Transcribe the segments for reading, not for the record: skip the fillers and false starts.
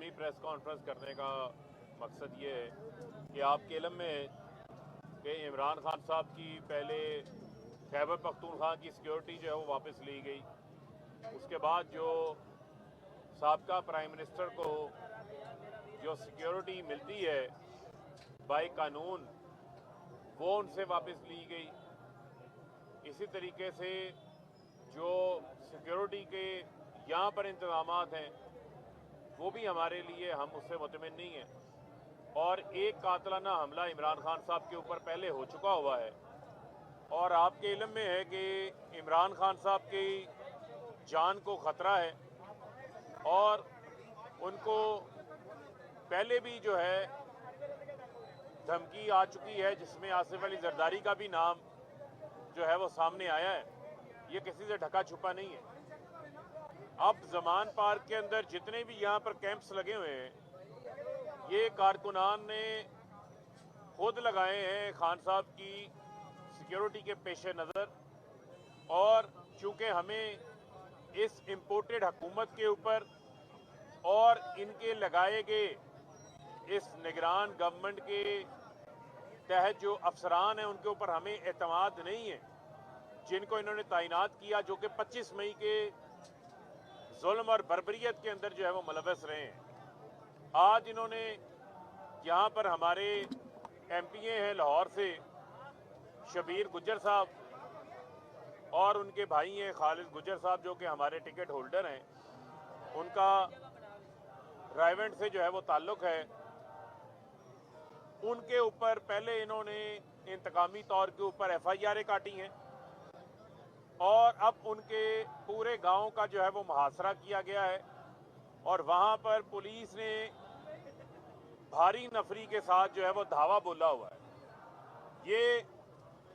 कौमी press conference करने का मकसद ये है कि आपके इल्म में है कि इमरान खान साहब की पहले खैबर पख्तूनख्वा की सिक्योरिटी जो है वो वापस ली गई। उसके बाद जो साबका प्राइम मिनिस्टर को जो सिक्योरिटी मिलती है बाय कानून वो उनसे वापस ली गई। इसी तरीके से जो सिक्योरिटी के यहाँ पर इंतज़ामात हैं वो भी हमारे लिए हम उससे मुतमिन नहीं हैं। और एक कातलाना हमला इमरान खान साहब के ऊपर पहले हो चुका हुआ है और आपके इल्म में है कि इमरान खान साहब की जान को ख़तरा है और उनको पहले भी जो है धमकी आ चुकी है जिसमें आसिफ अली जरदारी का भी नाम जो है वो सामने आया है। ये किसी से ढका छुपा नहीं है। अब जमान पार्क के अंदर जितने भी यहाँ पर कैंप्स लगे हुए हैं ये कारकुनान ने खुद लगाए हैं खान साहब की सिक्योरिटी के पेश नज़र। और चूँकि हमें इस इम्पोर्टेड हुकूमत के ऊपर और इनके लगाए गए इस निगरान गवर्नमेंट के तहत जो अफसरान हैं उनके ऊपर हमें एतमाद नहीं है जिनको इन्होंने तैनात किया, जो कि 25 मई के जुल्म और बर्बरियत के अंदर जो है वो मुलव्वस रहे हैं। आज इन्होंने यहाँ पर हमारे एमपीए हैं लाहौर से शबीर गुज्जर साहब और उनके भाई हैं खालिद गुज्जर साहब जो कि हमारे टिकट होल्डर हैं, उनका रायवेंट से जो है वो ताल्लुक़ है। उनके ऊपर पहले इन्होंने इंतकामी तौर के ऊपर FIR काटी हैं और अब उनके पूरे गांव का जो है वो मुहासरा किया गया है और वहां पर पुलिस ने भारी नफरी के साथ जो है वो धावा बोला हुआ है। ये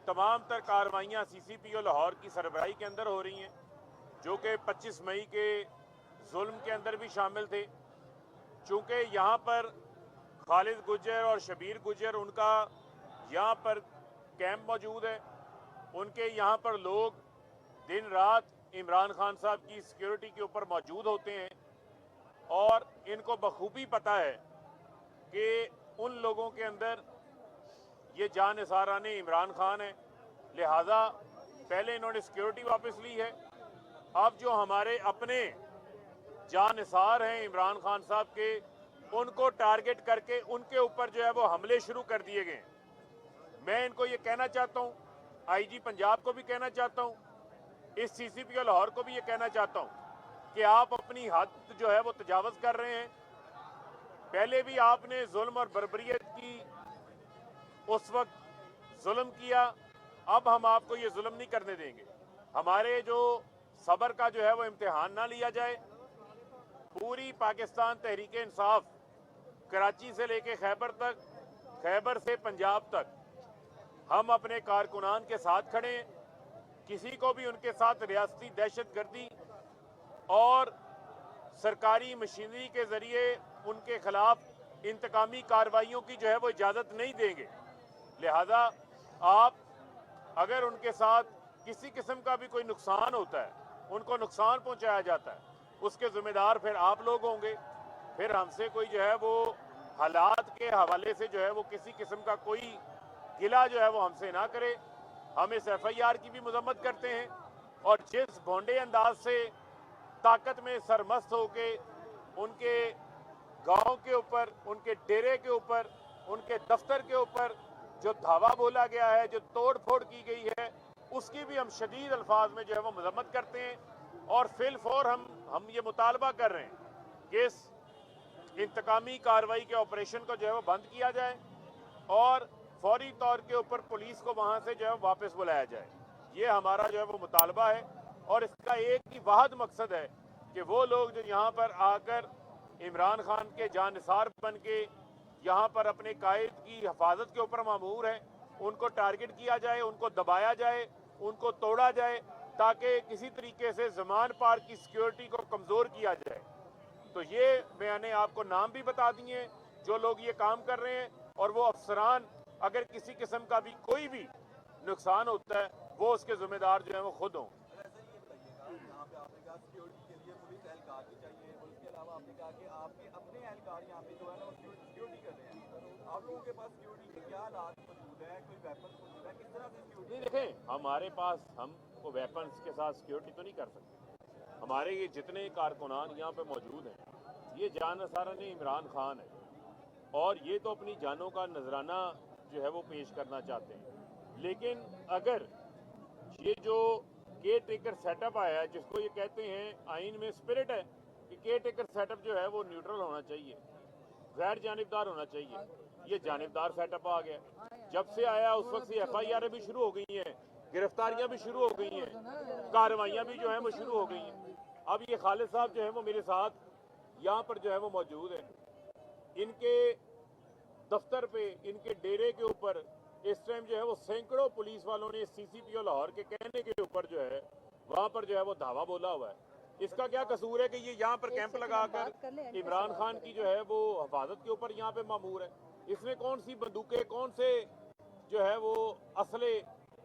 तमाम तर कार्रवाइयाँ CCPO लाहौर की सरबराही के अंदर हो रही हैं जो कि 25 मई के जुल्म के अंदर भी शामिल थे। चूँकि यहाँ पर खालिद गुज्जर और शबीर गुज्जर उनका यहाँ पर कैंप मौजूद है, उनके यहाँ पर लोग दिन रात इमरान खान साहब की सिक्योरिटी के ऊपर मौजूद होते हैं और इनको बखूबी पता है कि उन लोगों के अंदर ये जानिसारान इमरान खान है, लिहाजा पहले इन्होंने सिक्योरिटी वापस ली है। अब जो हमारे अपने जानिसार हैं इमरान खान साहब के, उनको टारगेट करके उनके ऊपर जो है वो हमले शुरू कर दिए गए। मैं इनको ये कहना चाहता हूँ, IG पंजाब को भी कहना चाहता हूँ, इस CCPO लाहौर को भी ये कहना चाहता हूँ कि आप अपनी हद जो है वो तजावज़ कर रहे हैं। पहले भी आपने जुल्म और बर्बरियत की उस वक्त जुल्म किया, अब हम आपको ये जुल्म नहीं करने देंगे। हमारे जो सब्र का जो है वो इम्तिहान ना लिया जाए। पूरी पाकिस्तान तहरीक इंसाफ कराची से लेके खैबर तक, खैबर से पंजाब तक हम अपने कारकुनान के साथ खड़े हैं। किसी को भी उनके साथ रियासती दहशतगर्दी और सरकारी मशीनरी के जरिए उनके खिलाफ इंतकामी कार्रवाइयों की जो है वो इजाज़त नहीं देंगे। लिहाजा आप अगर उनके साथ किसी किस्म का भी कोई नुकसान होता है, उनको नुकसान पहुंचाया जाता है, उसके ज़िम्मेदार फिर आप लोग होंगे। फिर हमसे कोई जो है वो हालात के हवाले से जो है वो किसी किस्म का कोई गिला जो है वो हमसे ना करे। हम इस FIR की भी मजम्मत करते हैं और जिस भोंडे अंदाज से ताकत में सरमस्त होके उनके गांव के ऊपर, उनके डेरे के ऊपर, उनके दफ्तर के ऊपर जो धावा बोला गया है, जो तोड़ फोड़ की गई है, उसकी भी हम शदीद अल्फाज में जो है वो मजम्मत करते हैं। और फिलफौर हम ये मुतालबा कर रहे हैं कि इस इंतकामी कार्रवाई के ऑपरेशन को जो है वो बंद किया जाए और फौरी तौर के ऊपर पुलिस को वहाँ से जो है वापस बुलाया जाए। ये हमारा जो है वो मुतालबा है और इसका एक ही वाहिद मकसद है कि वो लोग जो यहाँ पर आकर इमरान खान के जानिसार बन के यहाँ पर अपने कायद की हिफाजत के ऊपर मामूर हैं, उनको टारगेट किया जाए, उनको दबाया जाए, उनको तोड़ा जाए ताकि किसी तरीके से ज़मान पार्क की सिक्योरिटी को कमज़ोर किया जाए। तो ये मैंने आपको नाम भी बता दिए जो लोग ये काम कर रहे हैं और वो अफसरान अगर किसी किस्म का भी कोई भी नुकसान होता है वो उसके जिम्मेदार जो है वो खुद हों। علاوہ آپ نے کہا کہ آپ کے اپنے اہلکار یہاں پہ جو ہے نا وہ سیکورٹی کر رہے ہیں، آپ لوگوں کے پاس سیکورٹی کے کیا حالات موجود ہے، کوئی ویپن موجود ہے، کس طرح سے سیکورٹی؟ نہیں دیکھیں، ہمارے پاس ہم کو ویپنس کے ساتھ سیکورٹی تو نہیں کر سکتے. ہمارے یہ جتنے کارکنان یہاں پہ موجود ہیں یہ جان نثارہ نے عمران خان ہے اور یہ تو اپنی جانوں کا نذرانہ جو ہے وہ پیش کرنا چاہتے ہیں. لیکن اگر یہ جو کیئر ٹیکر سیٹ اپ آیا ہے جس کو یہ کہتے ہیں آئین میں اسپرٹ ہے کہ کیئر ٹیکر سیٹ اپ جو ہے وہ نیوٹرل ہونا چاہیے، غیر جانبدار ہونا چاہیے، یہ جانبدار سیٹ اپ آ گیا. جب سے آیا اس وقت سے ایف آئی آر بھی شروع ہو گئی ہیں، گرفتاریاں بھی شروع ہو گئی ہیں، کارروائیاں بھی جو ہیں وہ شروع ہو گئی ہیں. اب یہ خالد صاحب جو ہیں وہ میرے ساتھ یہاں پر جو ہے وہ موجود ہیں. ان کے دفتر پہ، ان کے ڈیرے کے اوپر اس ٹائم جو ہے وہ سینکڑوں پولیس والوں نے سی سی پی او لاہور کے کہنے کے اوپر جو ہے وہاں پر جو ہے وہ دھاوا بولا ہوا ہے. اس کا کیا قصور ہے کہ یہ یہاں پر کیمپ لگا کر عمران خان کی جو ہے وہ حفاظت کے اوپر یہاں پہ مامور ہے؟ اس نے کون سی بندوقیں، کون سے جو ہے وہ اسلحے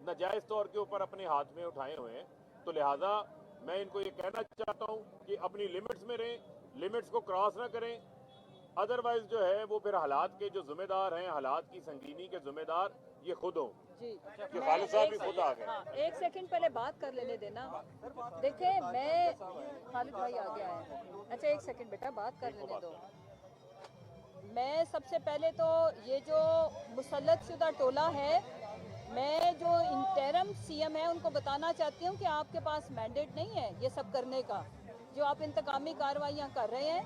ناجائز طور کے اوپر اپنے ہاتھ میں اٹھائے ہوئے ہیں؟ تو لہٰذا میں ان کو یہ کہنا چاہتا ہوں کہ اپنی لمٹس میں رہیں، لمٹس کو کراس نہ کریں. ادروائز جو ہے وہ پھر حالات کے جو ذمہ دار ہیں، حالات کی سنگینی کے ذمہ دار یہ خود ہوں. جی کہ خالد صاحب بھی خود آ گئے. ایک سیکنڈ پہلے بات کر لینے دینا. دیکھیں میں خالد بھائی آ گیا ہے. اچھا ایک سیکنڈ بیٹا بات کر لینے دو. میں سب سے پہلے تو یہ جو مسلط شدہ ٹولہ ہے، میں جو انٹرم سی ایم ہے ان کو بتانا چاہتی ہوں کہ آپ کے پاس مینڈیٹ نہیں ہے یہ سب کرنے کا جو آپ انتقامی کارروائیاں کر رہے ہیں.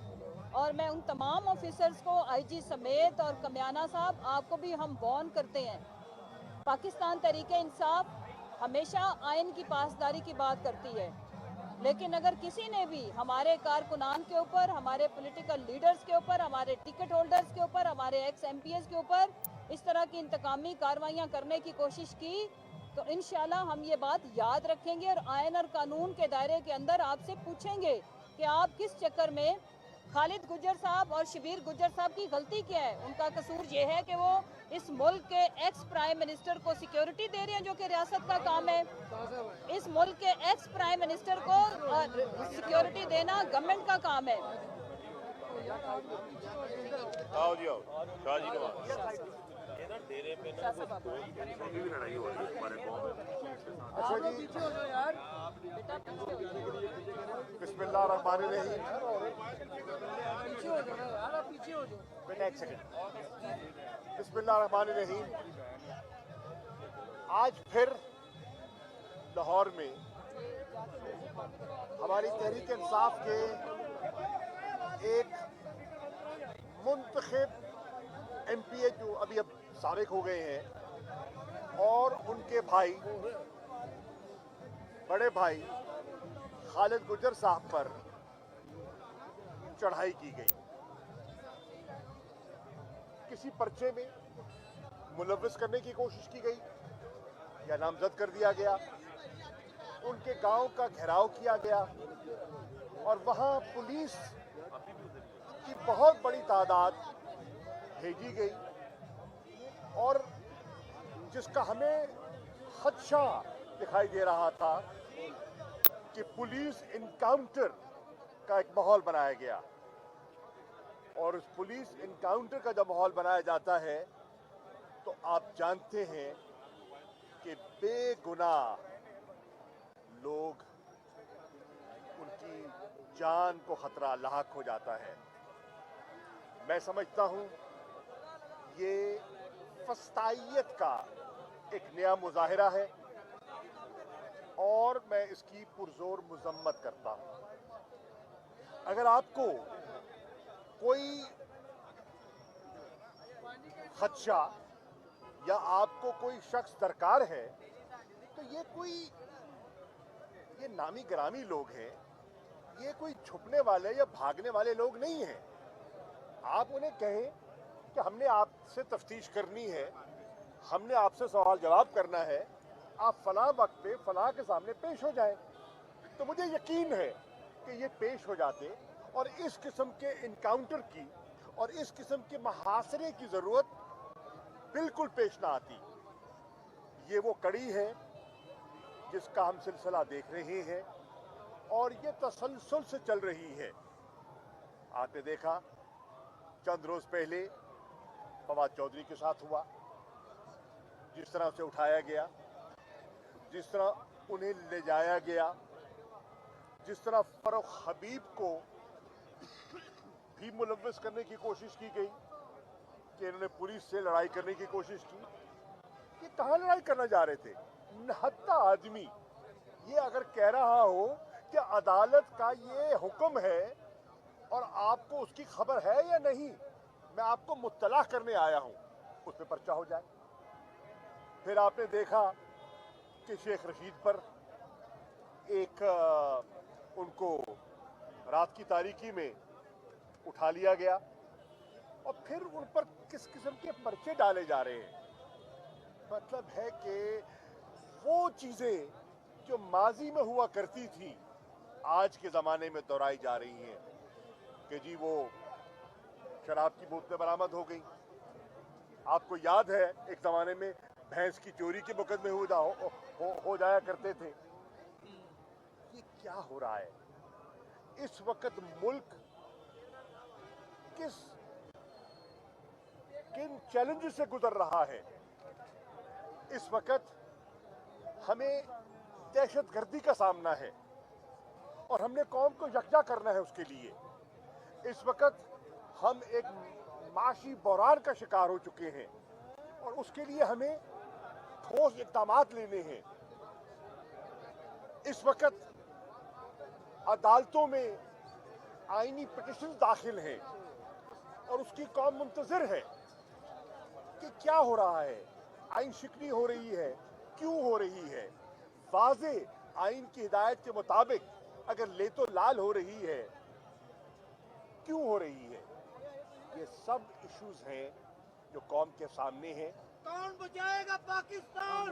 اور میں ان تمام آفیسرز کو آئی جی سمیت اور کمیانہ صاحب آپ کو بھی ہم وارن کرتے ہیں. پاکستان تحریک انصاف ہمیشہ آئین کی پاسداری کی بات کرتی ہے، لیکن اگر کسی نے بھی ہمارے کارکنان کے اوپر، ہمارے پولیٹیکل لیڈرز کے اوپر، ہمارے ٹکٹ ہولڈرز کے اوپر، ہمارے ایکس ایم پی ایز کے اوپر اس طرح کی انتقامی کارروائیاں کرنے کی کوشش کی تو انشاءاللہ ہم یہ بات یاد رکھیں گے اور آئین اور قانون کے دائرے کے اندر آپ سے پوچھیں گے کہ آپ کس چکر میں خالد گجر صاحب اور شبیر گجر صاحب کی غلطی کیا ہے. ان کا قصور یہ ہے کہ وہ اس ملک کے ایکس پرائم منسٹر کو سیکیورٹی دے رہے ہیں جو کہ ریاست کا کام ہے. اس ملک کے ایکس پرائم منسٹر کو سیکیورٹی دینا گورنمنٹ کا کام ہے. آؤ جی آؤ شاہ جی نواز. یہ نا ڈیرے پہ نا بھی لڑائی ہو رہی ہے ہمارے قوم میں. بسم اللہ الرحمن الرحیم. بیٹا ایک سیکنڈ. بسم اللہ الرحمن الرحیم. آج پھر لاہور میں ہماری تحریک انصاف کے ایک منتخب ایم پی اے جو ابھی سابق ہو گئے ہیں اور ان کے بھائی، بڑے بھائی خالد گجر صاحب پر چڑھائی کی گئی. کسی پرچے میں ملوث کرنے کی کوشش کی گئی یا نامزد کر دیا گیا. ان کے گاؤں کا گھیراؤ کیا گیا اور وہاں پولیس کی بہت بڑی تعداد بھیجی گئی اور جس کا ہمیں خدشہ دکھائی دے رہا تھا کہ پولیس انکاؤنٹر کا ایک ماحول بنایا گیا. اور اس پولیس انکاؤنٹر کا جب ماحول بنایا جاتا ہے تو آپ جانتے ہیں کہ بے گناہ لوگ، ان کی جان کو خطرہ لاحق ہو جاتا ہے. میں سمجھتا ہوں یہ فسطائیت کا ایک نیا مظاہرہ ہے اور میں اس کی پرزور مذمت کرتا ہوں. اگر آپ کو کوئی خدشہ یا آپ کو کوئی شخص درکار ہے تو یہ نامی گرامی لوگ ہیں، یہ کوئی چھپنے والے یا بھاگنے والے لوگ نہیں ہیں. آپ انہیں کہیں کہ ہم نے آپ سے تفتیش کرنی ہے، ہم نے آپ سے سوال جواب کرنا ہے، آپ فلاں وقت پہ فلاں کے سامنے پیش ہو جائیں. تو مجھے یقین ہے کہ یہ پیش ہو جاتے اور اس قسم کے انکاؤنٹر کی اور اس قسم کے محاصرے کی ضرورت بالکل پیش نہ آتی. یہ وہ کڑی ہے جس کا ہم سلسلہ دیکھ رہے ہیں اور یہ تسلسل سے چل رہی ہے. आपने देखा चंद रोज पहले फवाद चौधरी के साथ हुआ, जिस तरह से उठाया गया, जिस तरह उन्हें ले जाया गया, जिस तरह फरूख हबीब को भी मुलव्वस करने की कोशिश की गई कि इन्होंने पुलिस से लड़ाई करने की कोशिश की। ये कहाँ लड़ाई करना जा रहे थे? निहत्था आदमी ये अगर कह रहा हो कि अदालत का ये हुक्म है और आपको उसकी खबर है या नहीं, मैं आपको मुत्तला करने आया हूं, उस पर पर्चा हो जाए। फिर आपने देखा कि शेख रशीद पर एक उनको रात की तारीकी में उठा लिया गया और फिर उन पर किस किस्म के पर्चे डाले जा रहे हैं। मतलब है कि वो चीजें जो माजी में हुआ करती थी आज के जमाने में दोहराई जा रही हैं कि जी वो शराब की बोतलें बरामद हो गई। आपको याद है एक जमाने में भैंस की चोरी के मुकदमे हो जाया करते थे। ये क्या हो रहा है इस वक्त? मुल्क किन चैलेंजेस से गुजर रहा है? इस वक्त हमें दहशतगर्दी का सामना है और हमने कौम को यकजा करना है उसके लिए। इस वक्त हम एक माशी बहरान का शिकार हो चुके हैं और उसके लिए हमें ठोस इक़दामात लेने हैं। इस वक्त अदालतों में आईनी पिटिशन दाखिल हैं और उसकी कौम मुंतज़िर है कि क्या हो रहा है। आइन शिकनी हो रही है, क्यों हो रही है? वाज़े आइन की हिदायत के मुताबिक अगर ले तो लाल हो रही है, क्यों हो रही है? ये सब इश्यूज हैं जो कौम के सामने हैं। कौन बचाएगा पाकिस्तान?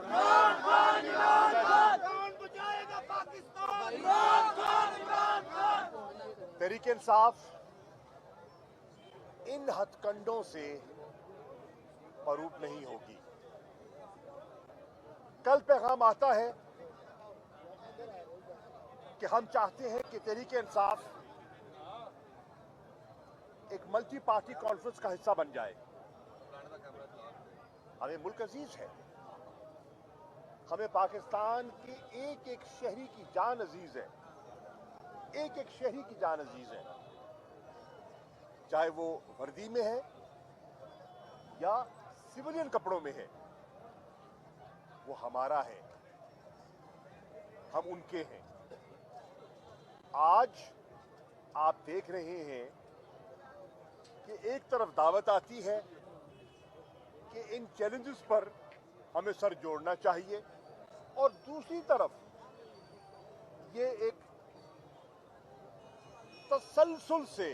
कौन बचाएगा पाकिस्तान? तहरीक इंसाफ इन हथकंडों से मरूब नहीं होगी। कल पैगाम आता है कि हम चाहते हैं कि तहरीक इंसाफ एक मल्टी पार्टी कॉन्फ्रेंस का हिस्सा बन जाए। हमें मुल्क अजीज है, हमें पाकिस्तान की एक एक शहरी की जान अजीज है, एक एक शहरी की जान अजीज है, चाहे वो वर्दी में है या सिविलियन कपड़ों में है। वो हमारा है, हम उनके हैं। आज आप देख रहे हैं कि एक तरफ दावत आती है कि इन चैलेंजेस पर हमें सर जोड़ना चाहिए और दूसरी तरफ ये एक तसलसल से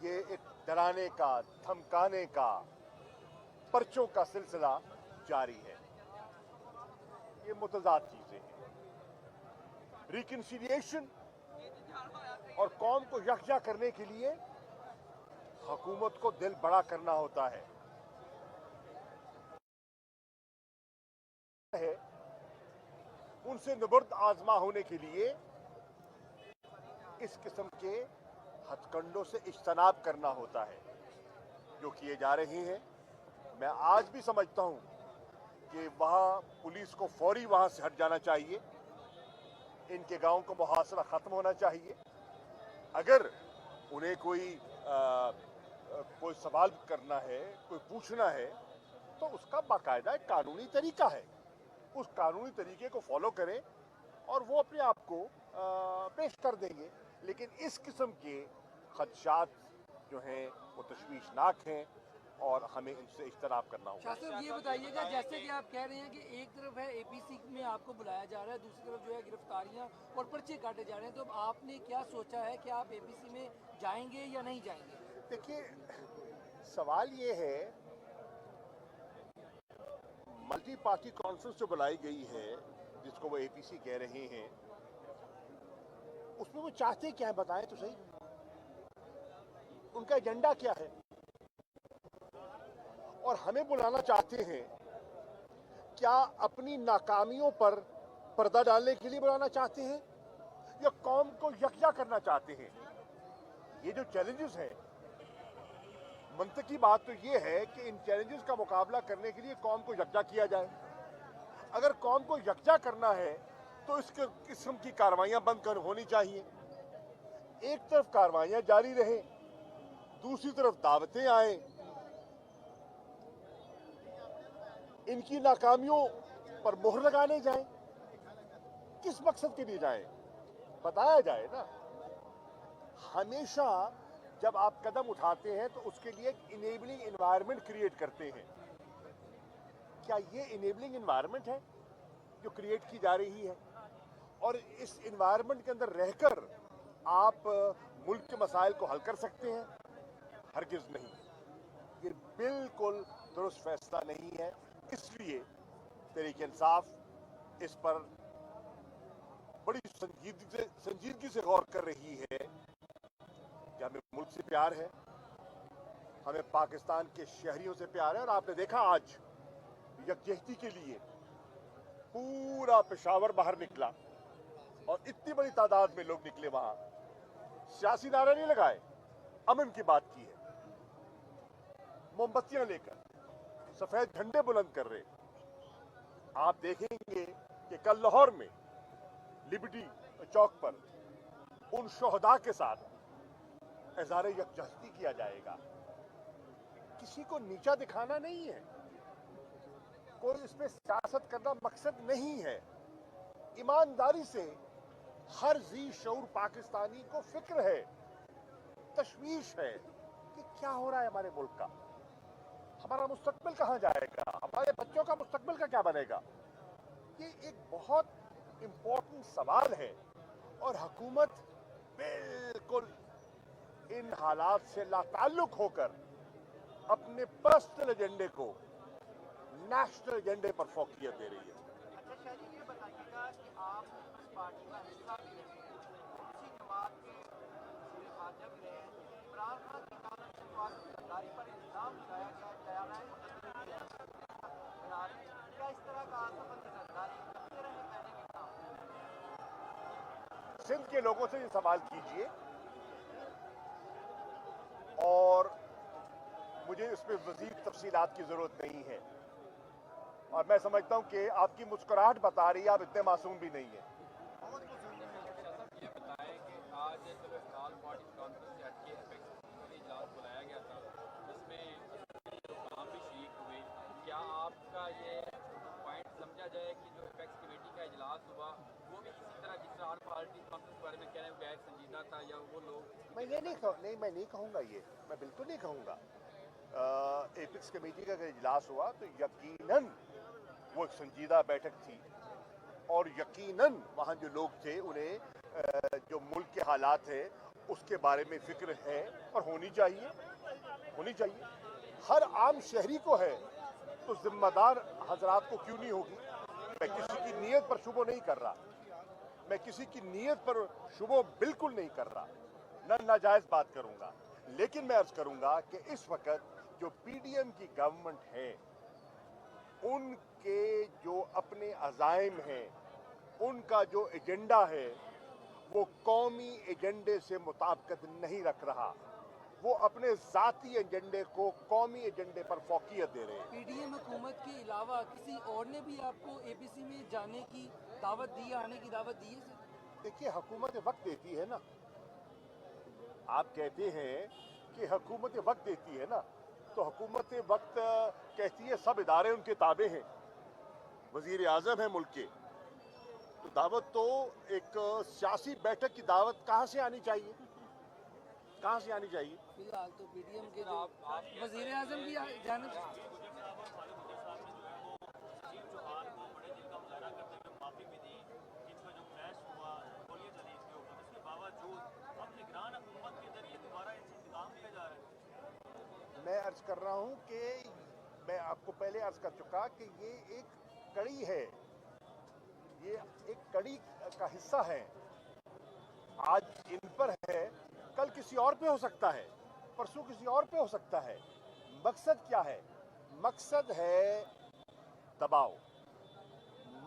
ये एक डराने का, धमकाने का, पर्चों का सिलसिला जारी है। ये मुतज़ाद चीजें हैं। रिकन्सिलिएशन और कौम को यकजा करने के लिए हुकूमत को दिल बड़ा करना होता है। उनसे निबर्द आजमा होने के लिए इस किस्म के हथकंडों से इज्तनाब करना होता है जो किए जा रहे हैं। मैं आज भी समझता हूं कि वहां पुलिस को फौरी वहां से हट जाना चाहिए, इनके गांव का मुहासरा खत्म होना चाहिए। अगर उन्हें कोई सवाल करना है, कोई पूछना है, तो उसका बाकायदा एक कानूनी तरीका है, उस कानूनी तरीके को फॉलो करें और वो अपने आप को पेश कर देंगे। लेकिन इस किस्म के खदशात जो हैं वो तशवीशनाक हैं और हमें इनसे इज्तनाब करना होगा। शाह साहब ये बताइएगा, जैसे कि आप कह रहे हैं कि एक तरफ है एपीसी में आपको बुलाया जा रहा है, दूसरी तरफ जो है गिरफ्तारियां और पर्चे काटे जा रहे हैं, तो अब आपने क्या सोचा है कि आप एपीसी में जाएंगे या नहीं जाएंगे? देखिए, सवाल ये है, मल्टी पार्टी कॉन्फ्रेंस जो बुलाई गई है जिसको वो एपीसी कह रहे हैं, उसमें वो चाहते क्या है बताएं तो सही। उनका एजेंडा क्या है? और हमें बुलाना चाहते हैं क्या अपनी नाकामियों पर पर्दा डालने के लिए बुलाना चाहते हैं या कौम को यकजा करना चाहते हैं? ये जो चैलेंजेस हैं, मंतकी बात तो ये है कि इन चैलेंजेस का मुकाबला करने के लिए कौम को यकजा किया जाए। अगर कौम को यकजा करना है तो इस किस्म की कार्रवाइयां बंद कर होनी चाहिए। एक तरफ कार्रवाइयां जारी रहे, दूसरी तरफ दावतें आए, इनकी नाकामियों पर मोहर लगाने जाए। किस मकसद के लिए जाए बताया जाए ना। हमेशा जब आप कदम उठाते हैं तो उसके लिए एक इनेबलिंग एनवायरनमेंट क्रिएट करते हैं। क्या ये इनेबलिंग एनवायरनमेंट है जो क्रिएट की जा रही है? और इस एनवायरनमेंट के अंदर रहकर आप मुल्क के मसाइल को हल कर सकते हैं? हरगिज नहीं। ये बिल्कुल दुरुस्त फैसला नहीं है। इसलिए तहरीक इंसाफ इस पर बड़ी संजीदगी से गौर कर रही है कि हमें मुल्क से प्यार है, हमें पाकिस्तान के शहरियों से प्यार है। और आपने देखा आज यकजहती के लिए पूरा पेशावर बाहर निकला और इतनी बड़ी तादाद में लोग निकले। वहां सियासी नारे नहीं लगाए, अमन की बात की है। मोमबत्तियां लेकर सफेद झंडे बुलंद कर रहे। आप देखेंगे कि कल लाहौर में लिबर्टी चौक पर उन शोहदा के साथ इज़हार यकजहती किया जाएगा। किसी को नीचा दिखाना नहीं है, कोई इसमें सियासत करना मकसद नहीं है। ईमानदारी से हर जी शऊर पाकिस्तानी को फिक्र है, तशवीश है कि क्या हो रहा है हमारे मुल्क का, हमारा मुस्तकबिल कहां जाएगा, हमारे बच्चों का मुस्तकबिल का क्या बनेगा। ये एक बहुत इंपॉर्टेंट सवाल है और हुकूमत बिल्कुल इन हालात से लाताल्लुक होकर अपने पर्सनल एजेंडे को नेशनल एजेंडे पर फोकियत दे रही है। अच्छा शायद ये बताइएगा कि आप इस पार्टी का हिस्सा भी रहे हैं, उसी जमात के खारजा भी रहे हैं। इमरान खान की जानब से जो आपकी गद्दारी पर इल्जाम लगाया जा रहा है बना रहे हैं, क्या इस तरह का आसमंद गद्दारी करते रहे पहले भी काम? सिंध के लोगों से ये सवाल कीजिए और मुझे इसमें मजीद तफसीलात की जरूरत नहीं है। और मैं समझता हूं कि आपकी मुस्कुराहट बता रही है आप इतने मासूम भी नहीं है। ये बताएं कि आज जो ऑल पार्टी कॉन्फ्रेंस से हटके एपेक्स इजलास बुलाया गया था, जिसमें काम भी शरीक हुए। क्या आपका ये पॉइंट समझा जाए कि जो एपेक्स कमेटी का इजलास हुआ वो भी इसी तरह जिस तरह ऑल पार्टी कॉन्फ्रेंस के बारे में कह रहे हैं गैर संजीदा था, या वो लोग मैं नहीं कहूंगा, ये मैं बिल्कुल नहीं कहूंगा। एपेक्स कमेटी का अगर इजलास हुआ तो यकीनन वो एक संजीदा बैठक थी और यकीनन वहाँ जो लोग थे उन्हें जो मुल्क के हालात है उसके बारे में फिक्र है और होनी चाहिए। हर आम शहरी को है तो जिम्मेदार हजरात को क्यों नहीं होगी। मैं किसी की नीयत पर शुबो नहीं कर रहा, मैं किसी की नीयत पर शुबो बिल्कुल नहीं कर रहा, न नाजायज बात करूंगा। लेकिन मैं अर्ज करूंगा कि इस वक्त जो पीडीएम की गवर्नमेंट है उनके जो अपने अज़ाइम हैं, उनका जो एजेंडा है वो कौमी एजेंडे से मुताबिकत नहीं रख रहा। वो अपने ज़ाती एजेंडे को कौमी एजेंडे पर फोकियत दे रहे हैं। पीडीएम हुकूमत के अलावा किसी और ने भी आपको एपीसी में जाने की दावत दी, आने की दावत दी है सर? देखिए हुकूमत वक्त देती है ना, आप कहते हैं कि हुकूमत वक्त देती है ना, तो हुकूमत वक्त कहती है सब इदारे उनके ताबे हैं, वजीर आज़म है मुल्क के, तो दावत तो एक सियासी बैठक की दावत कहाँ से आनी चाहिए? फिलहाल तो पीडीएम के जो वजीर आजम की जानब मैं अर्ज कर रहा हूं कि मैं आपको पहले अर्ज कर चुका कि ये एक कड़ी है, ये एक कड़ी का हिस्सा है। आज इन पर है, कल किसी और पे हो सकता है, परसों किसी और पे हो सकता है। मकसद क्या है? मकसद है दबाव,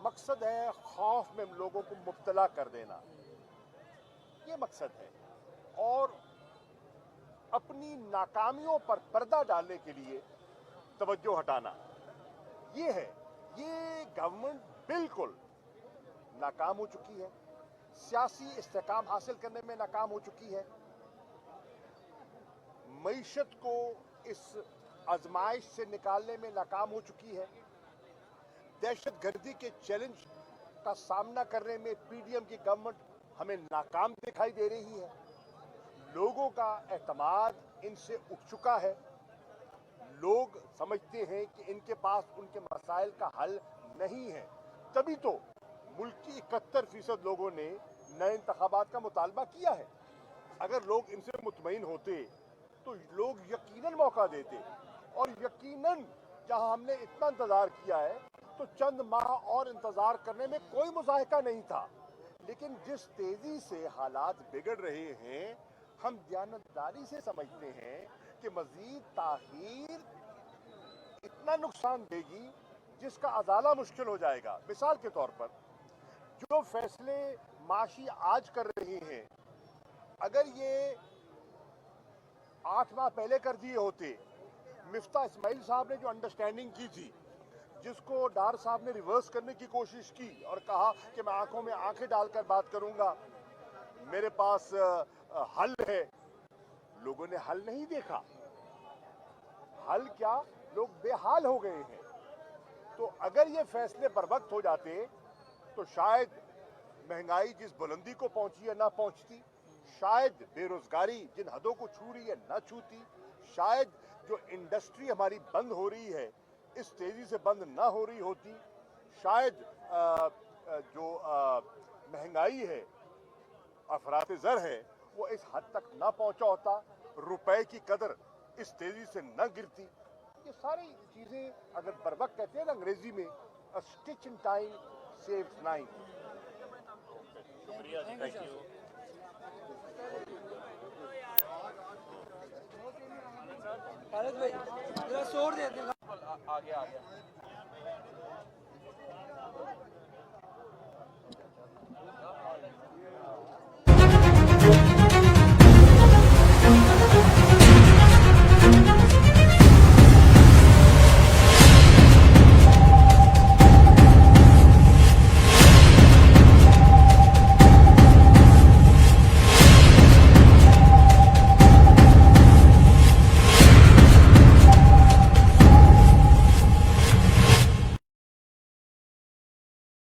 मकसद है खौफ में लोगों को मुब्तला कर देना, ये मकसद है। और अपनी नाकामियों पर पर्दा डालने के लिए तवज्जो हटाना, ये है। ये गवर्नमेंट बिल्कुल नाकाम हो चुकी है, सियासी इस्तेकाम हासिल करने में नाकाम हो चुकी है, मईशत को इस आजमाइश से निकालने में नाकाम हो चुकी है, दहशतगर्दी के चैलेंज का सामना करने में पीडीएम की गवर्नमेंट हमें नाकाम दिखाई दे रही है। लोगों का एतमाद इनसे उठ चुका है। लोग समझते हैं कि इनके पास उनके मसाइल का हल नहीं है। तभी तो मुल्क की 71% लोगों ने नए इंतखाबात का मुतालबा किया है। अगर लोग इनसे मुतमईन होते तो लोग यकीनन मौका देते, और यकीनन जहां हमने इतना इंतजार किया है तो चंद माह और इंतजार करने में कोई मुजाहिका नहीं था। लेकिन जिस तेजी से हालात बिगड़ रहे हैं, हम दयानतदारी से समझते हैं कि मजीद ताखीर इतना नुकसान देगी जिसका अजाला मुश्किल हो जाएगा। मिसाल के तौर पर जो फैसले माशी आज कर रहे हैं, अगर ये 8 माह पहले कर दिए होते, मिफ्ता इस्माइल साहब ने जो अंडरस्टैंडिंग की थी, जिसको डार साहब ने रिवर्स करने की कोशिश की और कहा कि मैं आंखों में आंखें डालकर बात करूंगा, मेरे पास हल है, लोगों ने हल नहीं देखा। हल क्या, लोग बेहाल हो गए हैं। तो अगर ये फैसले बर वक्त हो जाते तो शायद महंगाई जिस बुलंदी को पहुंची है ना पहुंचती, शायद बेरोजगारी जिन हदों को छू रही है ना छूती, शायद जो इंडस्ट्री हमारी बंद हो रही है इस तेजी से बंद ना हो रही होती, शायद जो महंगाई है, अफरात ज़र है, वो इस हद तक ना पहुंचा होता, रुपए की कदर इस तेजी से न गिरती। ये सारी चीजें अगर बर वक्त कहते हैं ना अंग्रेजी में, अ स्टिच इन टाइम सेव्स 9। शुक्रिया, थैंक यू। भारत भाई जरा शोर देते हैं। आ गया